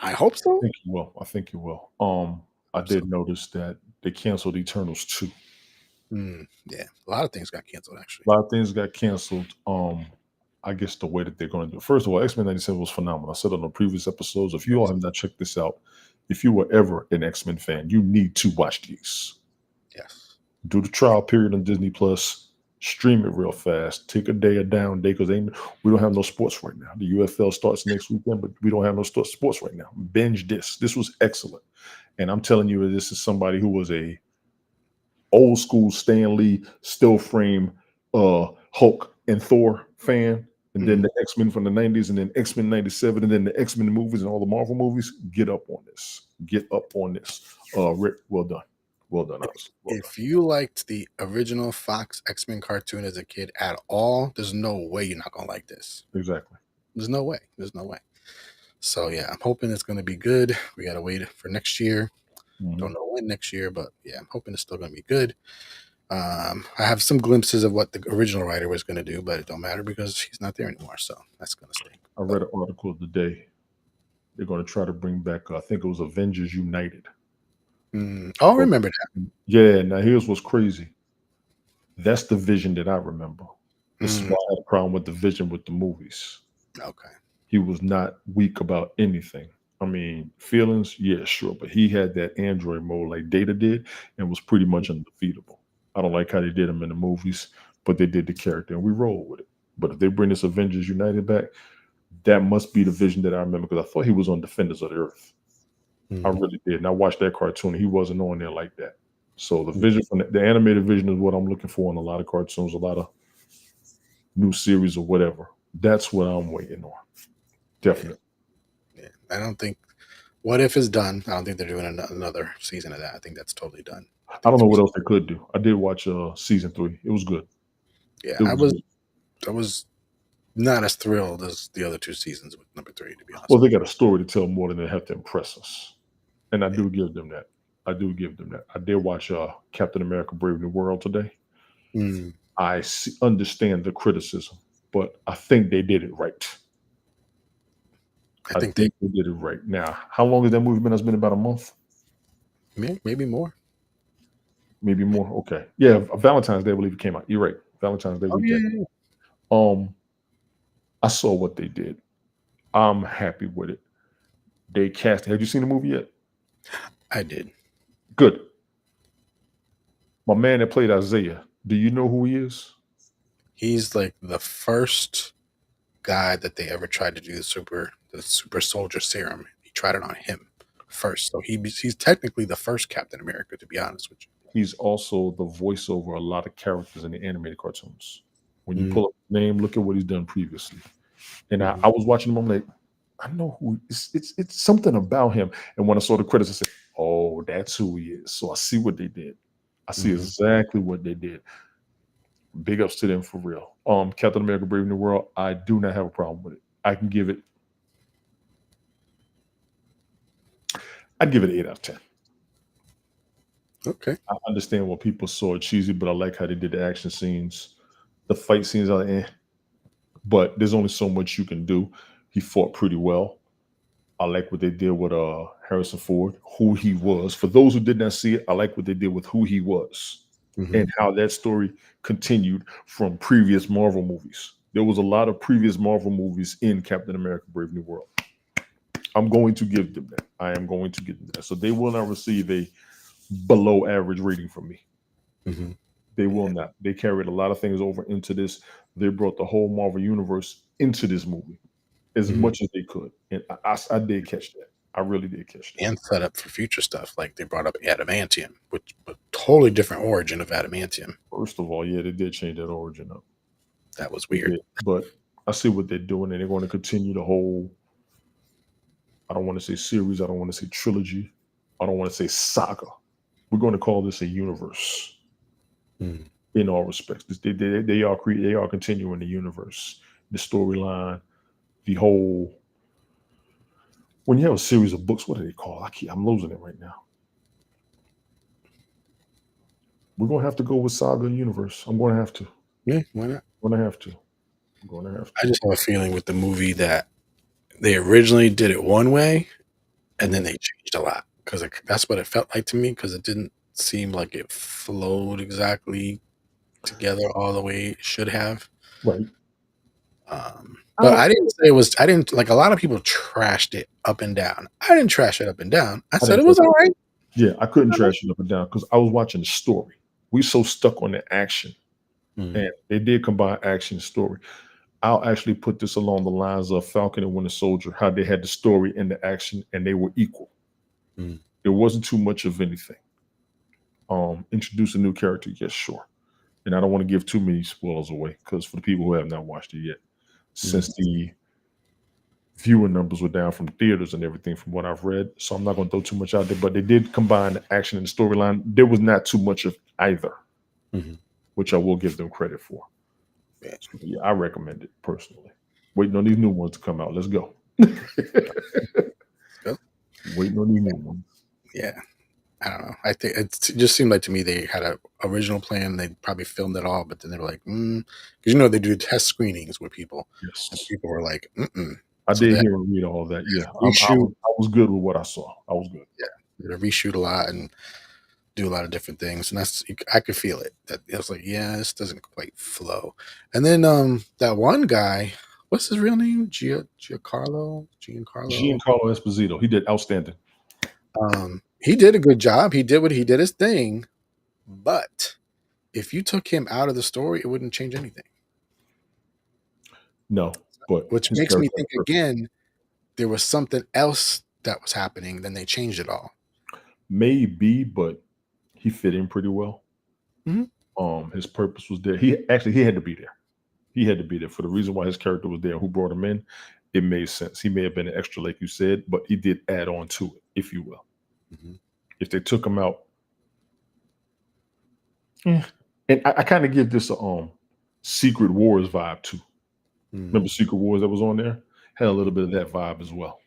I hope I so. think you will. I think you will. I Hope so. did notice that they canceled Eternals 2. Yeah, a lot of things got canceled actually. A lot of things got canceled. I guess the way that they're going to do it. First of all, X-Men 97 was phenomenal. I said on the previous episodes, if you all have not checked this out, if you were ever an X-Men fan, you need to watch these. Yes. Do the trial period on Disney Plus, stream it real fast, take a down day because we don't have no sports right now. The UFL starts next weekend, but we don't have no sports right now. Binge this. This was excellent. And I'm telling you, this is somebody who was a old school Stan Lee still frame Hulk and Thor fan, and then the X-Men from the 90s, and then X-Men 97, and then the X-Men movies and all the Marvel movies. Get up on this. Get up on this. Rick, well done. Well done, honestly. Well done. If you liked the original Fox X-Men cartoon as a kid at all, there's no way you're not gonna like this. Exactly. There's no way. There's no way. So yeah, I'm hoping it's gonna be good. We gotta wait for next year. Don't know when next year, but yeah, I'm hoping it's still gonna be good. I have some glimpses of what the original writer was gonna do, but it don't matter because he's not there anymore. So that's gonna stink. I read an article today. They're going to try to bring back, I think it was Avengers United. Oh, I remember that. Yeah, now here's what's crazy. That's the vision that I remember. This is why I had a problem with the vision with the movies. Okay. He was not weak about anything. I mean, feelings, yeah, sure, but he had that android mode like Data did and was pretty much undefeatable. I don't like how they did him in the movies, but they did the character and we roll with it. But if they bring this Avengers United back, that must be the vision that I remember because I thought he was on Defenders of the Earth. I really did. And I watched that cartoon. He wasn't on there like that. So the vision from the animated vision is what I'm looking for in a lot of cartoons, a lot of new series or whatever. That's what I'm waiting on. Definitely. Yeah. I don't think What If is done. I don't think they're doing another season of that. I think that's totally done. I don't know what else they could do. I did watch season 3. It was good. Yeah, It I good. was not as thrilled as the other two seasons with number 3, to be honest. Well, they got a story to tell more than they have to impress us. And I do give them that. I did watch Captain America Brave New World today. I understand the criticism, but I think they did it right. I think they did it right. Now, how long has that movie been? It's been about a month. Maybe more. Maybe more. Okay. Yeah, Valentine's Day, I believe it came out. You're right. Valentine's Day weekend. I saw what they did. I'm happy with it. They cast. Have you seen the movie yet? I did. Good. My man that played Isaiah. Do you know who he is? He's like the first guy that they ever tried to do the super soldier serum. He tried it on him first, so he's technically the first Captain America, to be honest with you. He's also the voice over a lot of characters in the animated cartoons. When you pull up his name, look at what he's done previously. And I was watching him. I'm like, I know who it's something about him. And when I saw the credits, I said, "Oh, that's who he is." So I see what they did. I see exactly what they did. Big ups to them for real. Captain America: Brave New World. I do not have a problem with it. I'd give it 8 out of 10. Okay. I understand what people saw it cheesy, but I like how they did the action scenes. The fight scenes are but there's only so much you can do. He fought pretty well. I like what they did with Harrison Ford, who he was. For those who did not see it, I like what they did with who he was and how that story continued from previous Marvel movies. There was a lot of previous Marvel movies in Captain America: Brave New World. I'm going to give them that. I am going to give them that. So they will not receive a below average rating from me. They will not. They carried a lot of things over into this. They brought the whole Marvel universe into this movie. as Mhm. much as they could, and I did catch that. I really did catch that. And set up for future stuff, like, they brought up adamantium, which a totally different origin of adamantium. First of all, yeah, they did change that origin up. That was They weird. did, but I see what they're doing, and they're going to continue the whole. I don't want to say series. I don't want to say trilogy. I don't want to say saga. We're going to call this a universe Mm. in all respects. They are continuing the universe, the storyline, the whole. When you have a series of books, what do they call? I'm losing it right now. We're gonna have to go with Saga Universe. I'm gonna have to. Yeah, why not? I'm gonna have to. I'm gonna have I to. just have a feeling with the movie that they originally did it one way, and then Mhm. they changed a lot, 'cause that's what it felt like to me, 'cause it didn't seem like it flowed exactly together all the way it should have. Right. But I I didn't say it was I didn't like, a lot of people trashed it up and down. I didn't trash it up and down. I I said didn't it trust was alright. Yeah, I couldn't trash it up and down because I was watching the story. We so stuck on the action, Mhm, and they did combine action and story. I'll actually put this along the lines of Falcon and Winter Soldier, how they had the story and the action, and they were equal. mhm, There wasn't too much of anything. Introduce a new character, yes, sure. And I don't want to give too many spoilers away because for the people who have not watched it yet, mhm. since the viewer numbers were down from theaters and everything from what I've read. So I'm not going to throw too much out there, but they did combine the action and the storyline. There was not too much of either, Mhm. which I will give them credit for. Yeah. So, yeah, I recommend it personally. Waiting on these new ones to come out. Let's go. So, Waiting on these new ones. yeah, I don't know. I think it just seemed like to me they had a original plan, they probably filmed it all, but then they were like, because they do test screenings with people, and Yes. people were like, "Mm-mm." I So did they had hear and read all that. Yeah. to reshoot, I was good with what I saw. I was good. yeah, they had to reshoot a lot and do a lot of different things, and I could feel it. That it was like, yeah, this doesn't quite flow. And then that one guy, what's his real name? Giancarlo. Giancarlo Esposito, he did outstanding. He did a good job. He did his thing, but if you took him out of the story, it wouldn't change anything. No, but Which his makes me character was think perfect. again, there was something else that was happening, then they changed it all. Maybe, but he fit in pretty well. Mhm. His purpose was there. He had to be there. He had to be there for the reason why his character was there. Who brought him in? It made sense. He may have been an extra, like you said, but he did add on to it, if you will. Mhm. If they took him out, yeah. And I kind of give this a Secret Wars vibe too. Remember Mhm. Secret Wars that was on there? Had a little bit of that vibe as well.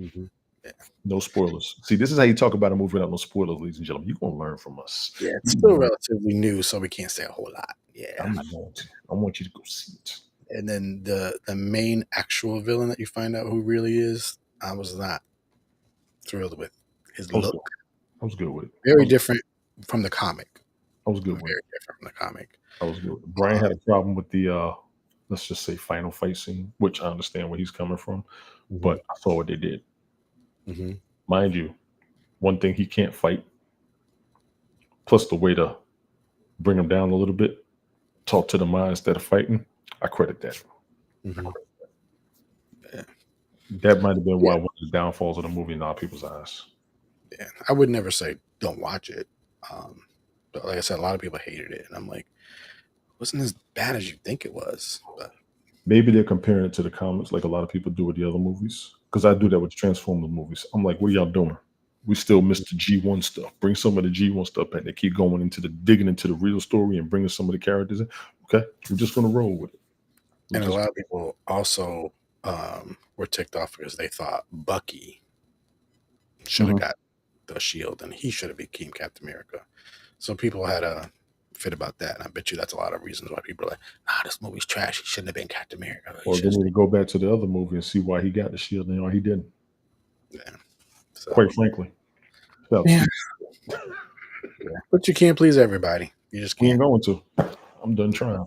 Mhm. Yeah. No spoilers. See, this is how you talk about a movie without no spoilers, ladies and gentlemen. You're gonna learn from us. Yeah, it's You still learn. relatively new, so we can't say a whole lot. Yeah. I'm going to. I want you to go see it. And then the main actual villain that you find out who really is, I was not thrilled with his I was good. look. I was good with it. Very different from the comic. I was good with it. Very different from the comic. I was good. Brian Uh, had a problem with the let's just say final fight scene, which I understand where he's coming from, mhm, but I saw what they did. mhm. Mind you, one thing he can't fight, plus the way to bring him down a little bit, talk to the mind instead of fighting. I credit that. Mhm. Yeah, That might have been yeah, why one of the downfalls of the movie in a lot of people's eyes. yeah. I would never say don't watch it. Um, but like I said, a lot of people hated it, and I'm like, wasn't as bad as you think it was. But Maybe they're comparing it to the comics like a lot of people do with the other movies. Because I do that with the Transformers movies. I'm like, what are y'all doing? We still miss the G1 stuff. Bring some of the G1 stuff and they keep going into the digging into the real story and bringing some of the characters in. Okay, we're just gonna roll with it. We and a just lot of people also were ticked off because they thought Bucky should have Mhm. got the shield and he should have became Captain America. So people had a fit about that, and I bet you that's a lot of reasons why people are like, "Nah, this movie's trash. He shouldn't have been Captain America. He Or they should need to go back to the other movie and see why he got the shield and why he didn't. have." So Quite frankly, so yeah, yeah. But you can't please everybody. You just we ain't can't. going to. I'm done trying.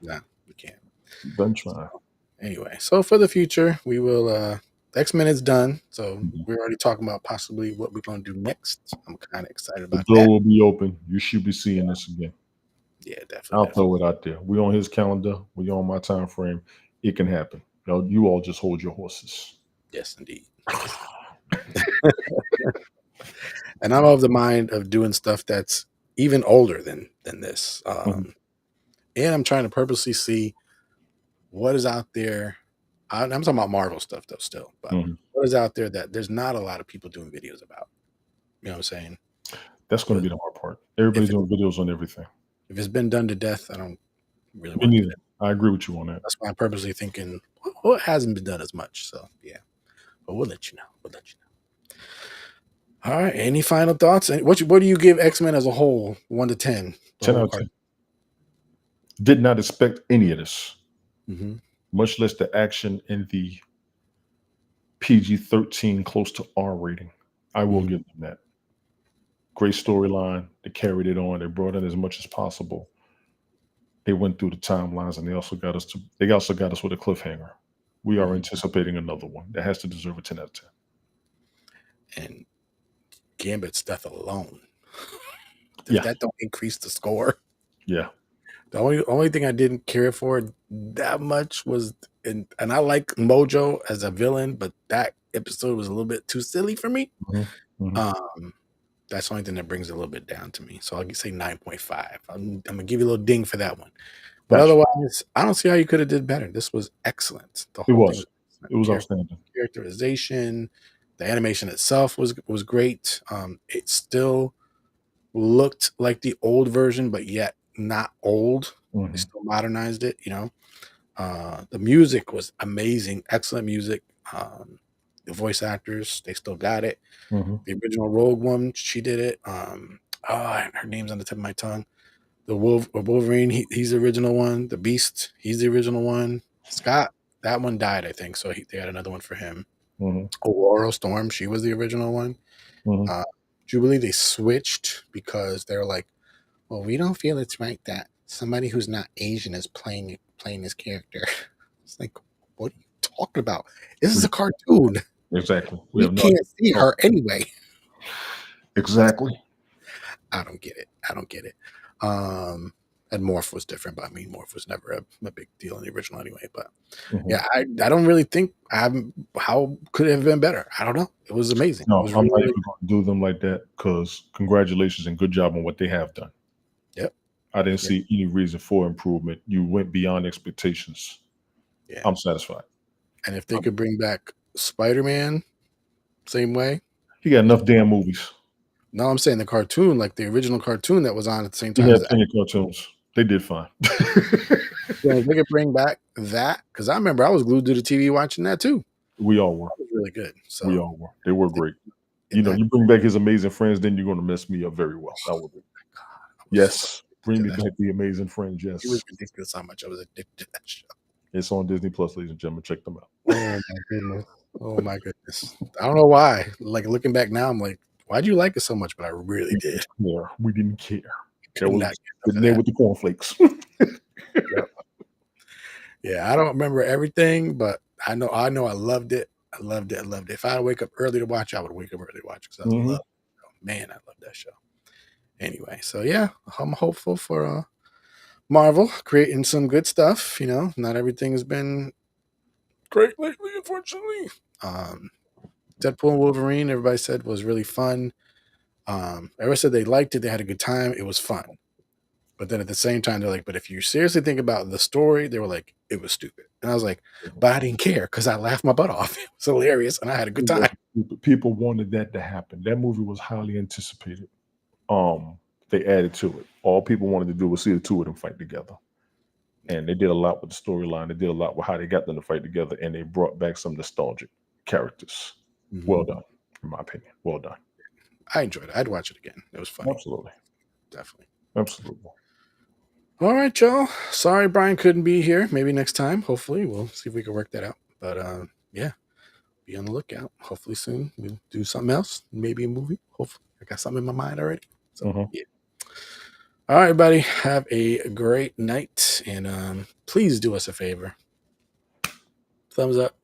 No, you can't. Done trying. Anyway, so for the future, we will. X-Men is done, so Mhm. we're already talking about possibly what we're going to do next. I'm kind of excited The about door that. will be open. You should be seeing this again. Yeah, definitely, I'll definitely. throw it out there. We on his calendar. We on my time frame. It can happen. You all just hold your horses. Yes, indeed. And I'm of the mind of doing stuff that's even older than this. And I'm trying to purposely see what is out there. I'm talking about Marvel stuff though, still, but Mhm. what is out there that there's not a lot of people doing videos about? You know what I'm saying? That's going to But be the hard part. Everybody's if doing videos on everything. it's been done to death, I don't really Me want to do neither. that. I agree with you on that. That's why I'm purposely thinking what hasn't been done as much. So yeah, but we'll let you know. We'll let you know. All right. Any final thoughts? What do you give X-Men as a whole? 1 to 10. The 10 whole out of card. 10. Did not expect any of this, Hmm. much less the action in the PG-13 close to R rating. I will Mhm. give them that. Great storyline. They carried it on. They brought in as much as possible. They went through the timelines, and they also got us with a cliffhanger. We are Mhm. anticipating another one that has to deserve a 10 out of 10. And Gambit's death alone. If Yeah, that don't increase the score. yeah. The only thing I didn't care for that much was and I like Mojo as a villain, but that episode was a little bit too silly for me. Mhm, mhm. Um, that's the only thing that brings it a little bit down to me. So I'll say 9.5. I'm gonna give you a little ding for that one. But Gotcha. otherwise, I don't see how you could have did better. This was excellent. The It whole thing was. was excellent. It was outstanding. Characterization, the animation itself was great. It still looked like the old version, but yet not old. They Mhm, still modernized it, you know. The music was amazing, excellent music. The voice actors, they still got it. mhm, The original Rogue One, she did it. Her name's on the tip of my tongue. The Wolverine, he's the original one. The Beast, he's the original one. Scott, that one died, I think, so they had another one for him. mhm, Aurora Storm, she was the original one. mhm. Uh, Jubilee, they switched because they're like, well, we don't feel it's right that somebody who's not Asian is playing this character. It's like, what are you talking about? This is We a cartoon. exactly. We We have no idea can't see what her anyway. exactly. I don't get it. I don't get it. And Morph was different, but I mean, Morph was never a big deal in the original anyway. But Mhm. yeah, I don't really think how could it have been better? I don't know. It was amazing. It No, was I'm really, not really even gonna do them like that because congratulations and good job on what they have done. yep. I didn't Yep. see any reason for improvement. You went beyond expectations. Yeah. I'm satisfied. And if they could bring back Spider-Man same way. He got enough damn movies. No, I'm saying the cartoon, like the original cartoon that was on at the same He time had as plenty of cartoons. They did fine. if they could bring back that, because I remember I was glued to the TV watching that too. We all were. That was really good. We So all were. They were great. if that, You bring back his amazing friends, then you're gonna mess me up very well. I will do. I was so Yes. Bring me addicted to that. back the amazing friends. It was Yes. ridiculous how much I was addicted to that show. It's on Disney Plus, ladies and gentlemen. Check them out. Oh my goodness. Oh my goodness. I don't know why. Like looking back now, I'm like, why'd you like it so much? But I really We did. didn't care. We didn't care. That Could was not get enough sitting of there that. with the cornflakes. Yep. Yeah, I don't remember everything, but I know I loved it. I loved it. I loved it. If I wake up early to watch, I would wake up early to watch because I Mhm. love it. Man, I love that show. Anyway, so yeah, I'm hopeful for Marvel creating some good stuff. You know, not everything has been great lately, unfortunately. Um, Deadpool and Wolverine, everybody said was really fun. Everybody said they liked it, they had a good time, it was fun. But then at the same time, they're like, but if you seriously think about the story, they were like, it was stupid. And I was like, but I didn't care because I laughed my butt off. It was hilarious and I had a good time. People wanted that to happen. That movie was highly anticipated. They added to it. All people wanted to do was see the two of them fight together. And they did a lot with the storyline. They did a lot with how they got them to fight together, and they brought back some nostalgic characters. Well Mhm. done, in my opinion. Well done. I enjoyed it. I'd watch it again. It was funny. Absolutely. Definitely. Absolutely. All right, y'all. Sorry Brian couldn't be here. Maybe next time. Hopefully. We'll see if we can work that out. But yeah, be on the lookout. Hopefully soon we'll do something else. Maybe a movie. Hopefully. I got something in my mind already. So Mhm. yeah. All right, everybody. Have a great night. And please do us a favor. Thumbs up,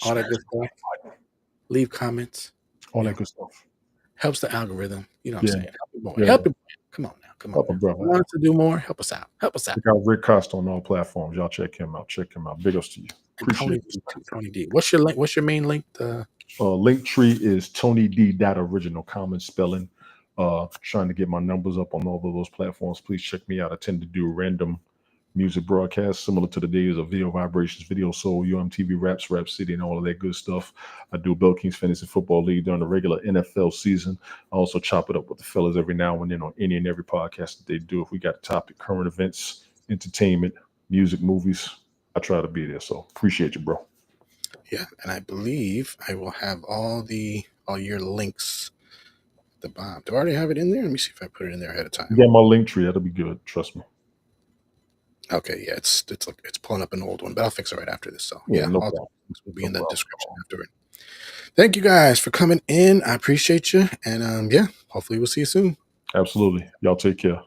all that Smash good stuff. Leave comments. all You that know, good stuff. helps the algorithm. You know what I'm Yeah. saying? Help your boy. Yeah. Help your boy. Come on now. Come on Help a now. brother You want out. us to do more? Help us out. Help us out. Check out Rick Costa on all platforms. Y'all check him out. Check him out. Big ups to you. And Appreciate Tony it. Tony D. What's your link? What's your main link? Link tree is Tony D. Original, common spelling. Trying to get my numbers up on all of those platforms. Please check me out. I tend to do random music broadcasts similar to the days of Video Vibrations, Video Soul, UMTV Raps, Rap City, and all of that good stuff. I do Bell Kings Fantasy Football League during the regular NFL season. I also chop it up with the fellas every now and then on any and every podcast that they do. If we got a topic, current events, entertainment, music, movies, I try to be there. So appreciate you, bro. Yeah, and I believe I will have all your links at the bottom. Do I already have it in there? Let me see if I put it in there ahead of You time. got my link tree. That'll be good. Trust me. Okay, yeah, it's pulling up an old one, but I'll fix it right after this. So Yeah, yeah, no all the problem. links will be No in the problem. description after it. Thank you guys for coming in. I appreciate you, and yeah, hopefully we'll see you soon. Absolutely. Y'all take care.